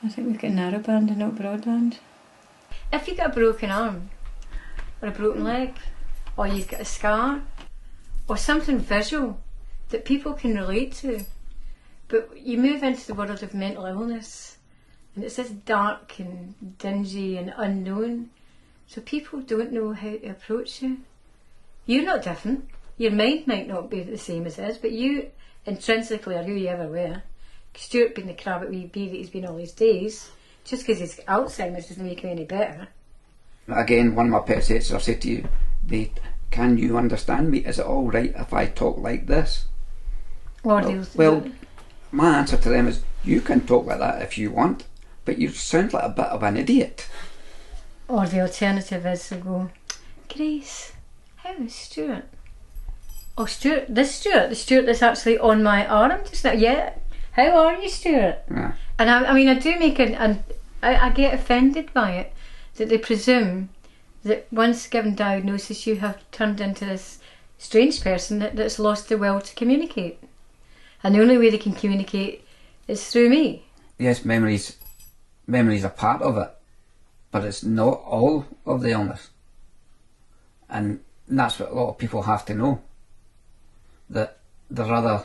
I think we've got narrowband and not broadband. If you've got a broken arm, or a broken leg, or you've got a scar, or something visual that people can relate to, but you move into the world of mental illness, and it's this dark and dingy and unknown, so people don't know how to approach you. You're not different. Your mind might not be the same as his, but you intrinsically are who you ever were. Stuart being the crabbit wee bee that he's been all these days, just because he's Alzheimer's doesn't make him any better. Again, one of my pet hates, I've said to you, can you understand me? Is it all right if I talk like this? Well, my answer to them is, you can talk like that if you want, but you sound like a bit of an idiot. Or the alternative is to go, Grace, how is Stuart? Oh, Stuart, the Stuart that's actually on my arm just now. Yeah, how are you, Stuart? Yeah. And I mean, I do make I get offended by it, that they presume that once given diagnosis you have turned into this strange person that's lost the will to communicate. And the only way they can communicate is through me. Yes, memories are part of it, but it's not all of the illness. And that's what a lot of people have to know. That there are other,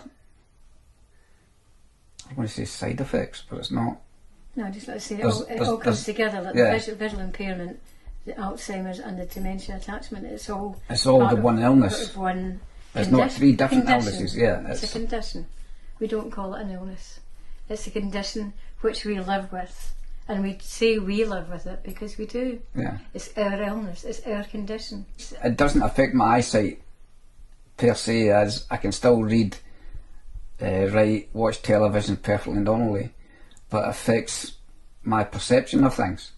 I want to say side effects, but it's not. No, just like I say, it all comes together, like the visual impairment, the Alzheimer's and the dementia attachment, it's all the one illness. One it's not three different illnesses, It's a condition. We don't call it an illness. It's a condition which we live with, and we say we live with it because we do. Yeah. It's our illness, it's our condition. It doesn't affect my eyesight per se, as I can still read, write, watch television perfectly normally, but it affects my perception of things.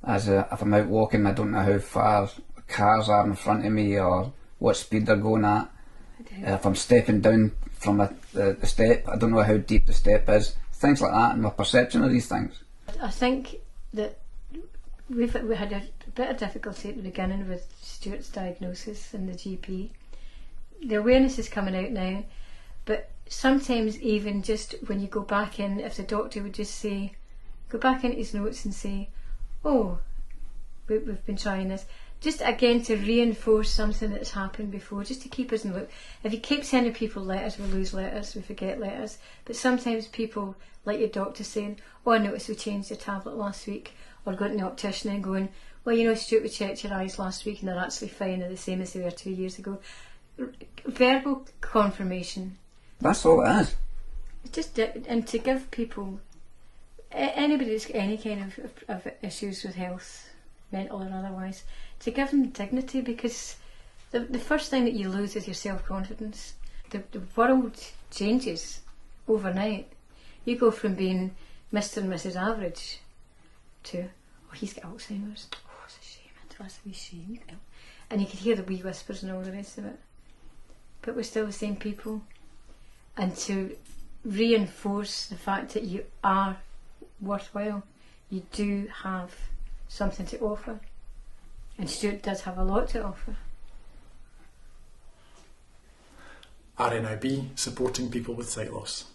As if I'm out walking, I don't know how far cars are in front of me or what speed they're going at. If I'm stepping down from the step, I don't know how deep the step is. Things like that, and my perception of these things. I think that we had a bit of difficulty at the beginning with Stuart's diagnosis and the GP. The awareness is coming out now, but sometimes even just when you go back in, if the doctor would just say, go back into his notes and say, oh, we've been trying this, just again to reinforce something that's happened before, just to keep us in the loop. If you keep sending people letters, we lose letters, we forget letters, but sometimes people, like your doctor saying, oh, I noticed we changed your tablet last week, or going to the optician and going, well, you know, Stuart, we checked your eyes last week and they're actually fine, they're the same as they were 2 years ago. Verbal confirmation. That's all it is. Just and to give people, anybody that's got any kind of issues with health, mental or otherwise, to give them dignity, because the first thing that you lose is your self-confidence. The world changes overnight. You go from being Mr. and Mrs. Average to, oh, he's got Alzheimer's, oh, it's a shame, that's a wee shame. And you could hear the wee whispers and all the rest of it. But we're still the same people. And to reinforce the fact that you are worthwhile, you do have something to offer. And Stuart does have a lot to offer. RNIB, supporting people with sight loss.